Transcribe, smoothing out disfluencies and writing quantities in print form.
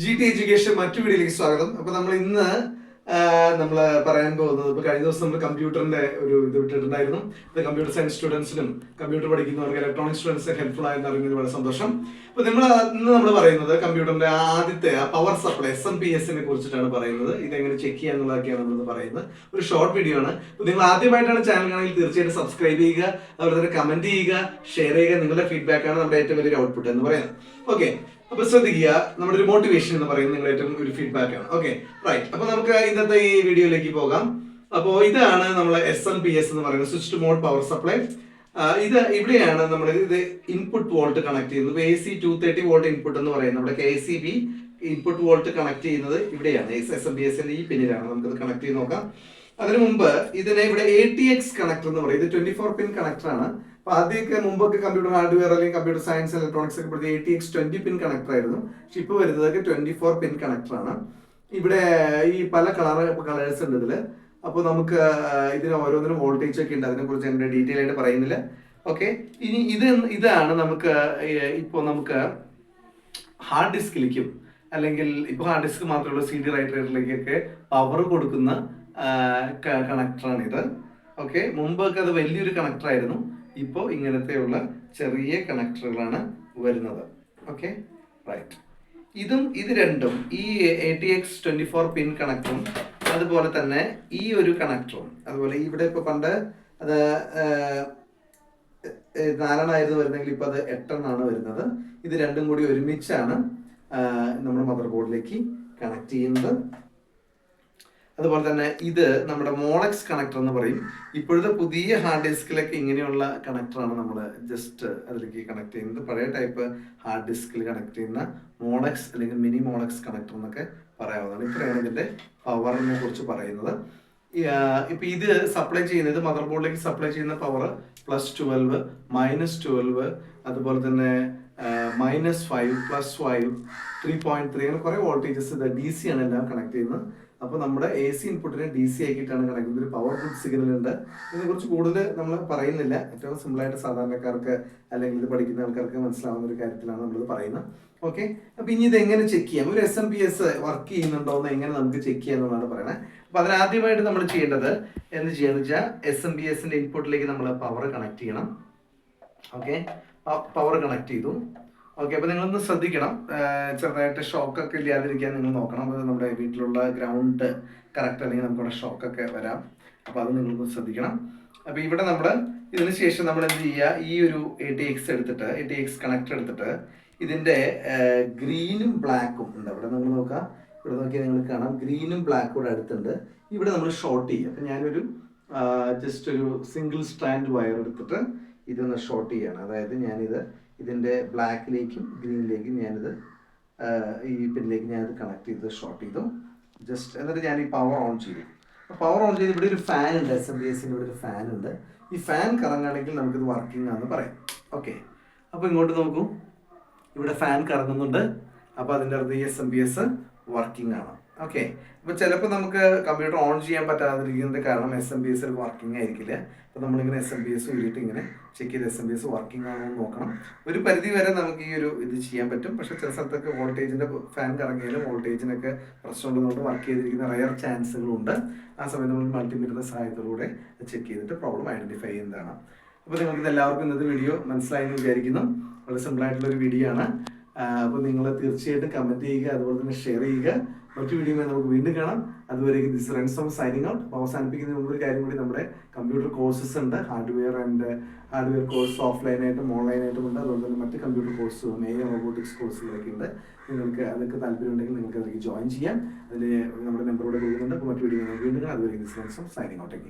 G T education മറ്റു വീഡിയോയിലേക്ക് സ്വാഗതം. അപ്പൊ നമ്മൾ ഇന്ന് നമ്മൾ പറയാൻ പോകുന്നത്, ഇപ്പൊ കഴിഞ്ഞ ദിവസം നമ്മൾ കമ്പ്യൂട്ടറിന്റെ ഒരു ഇത് വിട്ടിട്ടുണ്ടായിരുന്നു. ഇത് കമ്പ്യൂട്ടർ സയൻസ് സ്റ്റുഡൻസിനും കമ്പ്യൂട്ടർ പഠിക്കുന്നവർക്ക് ഇലക്ട്രോണിക് സ്റ്റുഡൻസിന് ഹെൽപ്ഫുൾ ആയെന്ന് അറിഞ്ഞത് വളരെ സന്തോഷം. അപ്പൊ ഇന്ന് നമ്മൾ പറയുന്നത് കമ്പ്യൂട്ടറിന്റെ ആദ്യത്തെ പവർ സപ്ലൈ SMP-S കുറിച്ചിട്ടാണ് പറയുന്നത്. ഇതെങ്ങനെ ചെക്ക് ചെയ്യാന്നുള്ളതൊക്കെയാണ് നമ്മൾ പറയുന്നത്. ഒരു ഷോർട്ട് വീഡിയോ ആണ്. അപ്പൊ നിങ്ങൾ ആദ്യമായിട്ടാണ് ചാനൽ ആണെങ്കിൽ തീർച്ചയായിട്ടും സബ്സ്ക്രൈബ് ചെയ്യുക, അതുപോലെ തന്നെ കമന്റ് ചെയ്യുക, ഷെയർ ചെയ്യുക. നിങ്ങളുടെ ഫീഡ്ബാക്ക് ആണ് നമ്മുടെ ഏറ്റവും വലിയൊരു ഔട്ട്പുട്ട് എന്ന് പറയുന്നത്. ഓക്കെ, അപ്പൊ ശ്രദ്ധിക്കുക, നമ്മുടെ ഒരു മോട്ടിവേഷൻ എന്ന് പറയുന്നത് നിങ്ങളുടെ ഏറ്റവും ഒരു ഫീഡ്ബാക്ക് ആണ്. Okay, right. അപ്പൊ നമുക്ക് ഇന്നത്തെ ഈ വീഡിയോയിലേക്ക് പോകാം. അപ്പോൾ ഇതാണ് നമ്മളെ SMP-S എന്ന് പറയുന്നത്, സ്വിച്ച്ഡ് മോഡ് പവർ സപ്ലൈ. ഇവിടെയാണ് നമ്മൾ ഇത് ഇൻപുട്ട് വോൾട്ട് കണക്ട് ചെയ്യുന്നത്. AC 230 വോൾട്ട് ഇൻപുട്ട് എന്ന് പറയുന്നത് നമ്മുടെ KCB ഇൻപുട്ട് വോൾട്ട് കണക്ട് ചെയ്യുന്നത് ഇവിടെയാണ്. SMP-S ഈ പിന്നിലാണ്. നമുക്കത് കണക്ട് ചെയ്ത് നോക്കാം. അതിനു മുമ്പ് ഇതിനെ ഇവിടെ ATX കണക്ടർ എന്ന് പറയും. ഇത് 24 പിൻ കണക്ടർ ആണ്. അപ്പൊ ആദ്യമൊക്കെ മുമ്പൊക്കെ കമ്പ്യൂട്ടർ ഹാർഡ്വെയർ അല്ലെങ്കിൽ കമ്പ്യൂട്ടർ സയൻസ് ഇലക്ട്രോണിക്സ് ഒക്കെ പഠിച്ച ATX 20 പിൻ കണക്ടർ ആയിരുന്നു. പക്ഷെ ഇപ്പൊ വരുന്നതൊക്കെ 24 പിൻ കണക്ടർ ആണ്. ഇവിടെ ഈ പല കളേഴ്സ് ഉണ്ട് ഇതില്. അപ്പോൾ നമുക്ക് ഇതിന് ഓരോന്നിനും വോൾട്ടേജ് ഒക്കെ ഉണ്ട്. അതിനെ കുറിച്ച് എന്റെ ഡീറ്റെയിൽ ആയിട്ട് പറയുന്നില്ല. ഓക്കെ, ഇനി ഇതാണ് നമുക്ക് നമുക്ക് ഹാർഡ് ഡിസ്കിലേക്കും അല്ലെങ്കിൽ ഇപ്പൊ ഹാർഡ് ഡിസ്ക് മാത്രമുള്ള CD റൈറ്ററിലേക്കൊക്കെ പവർ കൊടുക്കുന്ന കണക്ടറാണ് ഇത്. ഓക്കെ, മുമ്പൊക്കെ അത് വലിയൊരു കണക്ടർ ആയിരുന്നു. ഇപ്പോൾ ഇങ്ങനത്തെയുള്ള ചെറിയ കണക്ടറുകളാണ് വരുന്നത്. Okay, right. ഇത് രണ്ടും, ഈ ATX 24 പിൻ കണക്ടറും അതുപോലെ തന്നെ ഈ ഒരു കണക്ടറും, അതുപോലെ ഇവിടെ ഇപ്പൊ പണ്ട് അത് 4 വരുന്നെങ്കിൽ ഇപ്പൊ അത് 8 വരുന്നത്. ഇത് രണ്ടും കൂടി ഒരുമിച്ചാണ് നമ്മുടെ മദർ ബോർഡിലേക്ക് കണക്ട് ചെയ്യുന്നത്. അതുപോലെ തന്നെ ഇത് നമ്മുടെ മോളക്സ് കണക്ടർ എന്ന് പറയും. ഇപ്പോഴത്തെ പുതിയ ഹാർഡ് ഡിസ്കിലൊക്കെ ഇങ്ങനെയുള്ള കണക്ടറാണ് നമ്മൾ ജസ്റ്റ് അതിലേക്ക് കണക്ട് ചെയ്യുന്നത്. പഴയ ടൈപ്പ് ഹാർഡ് ഡിസ്കിൽ കണക്ട് ചെയ്യുന്ന മോളക്സ് അല്ലെങ്കിൽ മിനി മോളക്സ് കണക്ടർ എന്നൊക്കെ പറയാവുന്നതാണ്. ഇത്രയാണ് ഇതിന്റെ പവറിനെ കുറിച്ച് പറയുന്നത്. ഇപ്പൊ ഇത് സപ്ലൈ ചെയ്യുന്നത് മദർ ബോർഡിലേക്ക് സപ്ലൈ ചെയ്യുന്ന പവർ +12, -12, അതുപോലെ തന്നെ -5, +5, 3.3 അങ്ങനെ കുറെ വോൾട്ടേജസ്. ഇത് DC ആണ് എല്ലാം കണക്ട് ചെയ്യുന്നത്. അപ്പോൾ നമ്മുടെ AC ഇൻപുട്ടിനെ DC ആക്കിയിട്ടാണ് കണക്ട് ചെയ്യുന്നത്. ഒരു പവർ ഗുഡ് സിഗ്നൽ ഉണ്ട്. ഇതിനെക്കുറിച്ച് കൂടുതൽ നമ്മൾ പറയുന്നില്ല. ഏറ്റവും സിമ്പിളായിട്ട് സാധാരണക്കാർക്ക് അല്ലെങ്കിൽ ഇത് പഠിക്കുന്ന ആൾക്കാർക്ക് മനസ്സിലാവുന്ന ഒരു കാര്യത്തിലാണ് നമ്മളിത് പറയുന്നത്. ഓക്കെ, അപ്പൊ ഇനി ഇത് എങ്ങനെ ചെക്ക് ചെയ്യാം, ഒരു SMP-S വർക്ക് ചെയ്യുന്നുണ്ടോ എന്ന് എങ്ങനെ നമുക്ക് ചെക്ക് ചെയ്യാം എന്നുള്ളതാണ് പറയുന്നത്. അപ്പൊ അതിനാദ്യമായിട്ട് നമ്മൾ ചെയ്യേണ്ടത് ചെയ്യാന്ന് വെച്ചാൽ SMP-S ഇൻപുട്ടിലേക്ക് നമ്മൾ പവർ കണക്ട് ചെയ്യണം. ഓക്കെ, പവർ കണക്ട് ചെയ്തു. ഓക്കെ, അപ്പൊ നിങ്ങളൊന്ന് ശ്രദ്ധിക്കണം, ചെറുതായിട്ട് ഷോക്കൊക്കെ ഇല്ലാതിരിക്കാൻ നിങ്ങൾ നോക്കണം. അത് നമ്മുടെ വീട്ടിലുള്ള ഗ്രൗണ്ട് കറക്റ്റ് അല്ലെങ്കിൽ നമുക്കവിടെ ഷോക്കൊക്കെ വരാം. അപ്പൊ അത് നിങ്ങളൊന്ന് ശ്രദ്ധിക്കണം. അപ്പൊ ഇവിടെ നമ്മൾ ഇതിന് ശേഷം നമ്മൾ എന്ത് ചെയ്യുക, ഈ ഒരു ATX കണക്ടർ എടുത്തിട്ട് ഇതിന്റെ ഗ്രീനും ബ്ലാക്കും ഉണ്ട്. അവിടെ നമ്മൾ നോക്കാം, ഇവിടെ നോക്കിയാൽ നിങ്ങൾ കാണാം ഗ്രീനും ബ്ലാക്കും കൂടെ അടുത്തുണ്ട്. ഇവിടെ നമ്മൾ ഷോർട്ട് ചെയ്യും. അപ്പൊ ഞാനൊരു ജസ്റ്റ് ഒരു സിംഗിൾ സ്ട്രാൻഡ് വയർ എടുത്തിട്ട് ഇതൊന്ന് ഷോർട്ട് ചെയ്യാണ്. അതായത് ഞാനിത് ഇതിന്റെ ബ്ലാക്കിലേക്കും ഗ്രീനിലേക്കും ഞാനിത് ഈ പിന്നിലേക്ക് ഞാനിത് കണക്ട് ചെയ്ത് ഷോർട്ട് ചെയ്തു. ജസ്റ്റ് എന്നിട്ട് ഞാൻ ഈ പവർ ഓൺ ചെയ്തു. പവർ ഓൺ ചെയ്ത് ഇവിടെ ഒരു ഫാൻ ഉണ്ട്. SMP-S ഇവിടെ ഒരു ഫാൻ ഉണ്ട്. ഈ ഫാൻ കറങ്ങുകയാണെങ്കിൽ നമുക്കിത് വർക്കിംഗ് ആണെന്ന് പറയാം. ഓക്കെ, അപ്പോൾ ഇങ്ങോട്ട് നോക്കൂ, ഇവിടെ ഫാൻ കറങ്ങുന്നുണ്ട്. അപ്പോൾ അതിൻ്റെ അർത്ഥം ഈ SMP-S വർക്കിംഗ് ആണ്. ഓക്കെ, അപ്പോൾ ചിലപ്പോൾ നമുക്ക് കമ്പ്യൂട്ടർ ഓൺ ചെയ്യാൻ പറ്റാതിരിക്കുന്നത് കാരണം SMP-S വർക്കിംഗ് ആയിരിക്കില്ല. അപ്പോൾ നമ്മളിങ്ങനെ SMP-S ഊരിയിട്ട് ഇങ്ങനെ ചെക്ക് ചെയ്ത് SMP-S വർക്കിംഗ് ആണോ എന്ന് നോക്കണം. ഒരു പരിധി വരെ നമുക്ക് ഈ ഒരു ഇത് ചെയ്യാൻ പറ്റും. പക്ഷേ ചില സ്ഥലത്തൊക്കെ വോൾട്ടേജിൻ്റെ ഫാൻ കറങ്ങിയാലും വോൾട്ടേജിനൊക്കെ പ്രശ്നമുള്ളതുകൊണ്ട് വർക്ക് ചെയ്തിരിക്കുന്ന റയർ ചാൻസുകളുണ്ട്. ആ സമയത്ത് നമ്മൾ മൾട്ടിമീറ്ററിൻ്റെ സഹായത്തോടുകൂടെ ചെക്ക് ചെയ്തിട്ട് പ്രോബ്ലം ഐഡൻറ്റിഫൈ ചെയ്യുന്നതാണ്. അപ്പോൾ നിങ്ങൾക്ക് എല്ലാവർക്കും ഇന്നത്തെ വീഡിയോ മനസ്സിലായി എന്ന് വിചാരിക്കുന്നു. വളരെ സിമ്പിളായിട്ടുള്ളൊരു വീഡിയോ ആണ്. അപ്പോൾ നിങ്ങൾ തീർച്ചയായിട്ടും കമൻറ്റ് ചെയ്യുക, അതുപോലെ തന്നെ ഷെയർ ചെയ്യുക. മറ്റു വീഡിയോയുമായി നമുക്ക് വീണ്ടും കാണാം. അതുവരേക്കും ദിസ് റൺസം സൈനിങ് ഔട്ട്. അപ്പോൾ അവസാനിപ്പിക്കുന്നതിന് മുമ്പ് ഒരു കാര്യം കൂടി, നമ്മുടെ കമ്പ്യൂട്ടർ കോഴ്സസ് ഉണ്ട്. ഹാർഡ്വെയർ കോഴ്സ് ഓഫ്ലൈനായിട്ടും ഓൺലൈനായിട്ടും ഉണ്ട്. അതുപോലെ തന്നെ മറ്റ് കമ്പ്യൂട്ടർ കോഴ്സും റോബോട്ടിക്സ് കോഴ്സുകളൊക്കെ ഉണ്ട്. നിങ്ങൾക്ക് അതൊക്കെ താല്പര്യം ഉണ്ടെങ്കിൽ നിങ്ങൾക്ക് അതിലേക്ക് ജോയിൻ ചെയ്യാം. അതിൽ നമ്മുടെ നമ്പർ ഇവിടെ കൊടുക്കുന്നുണ്ട്. അപ്പോൾ മറ്റു വീഡിയോ വീണ്ടും കാണാം. അതുവരേക്കും ദിസ് റൺസം സൈനിങ് ഔട്ട്.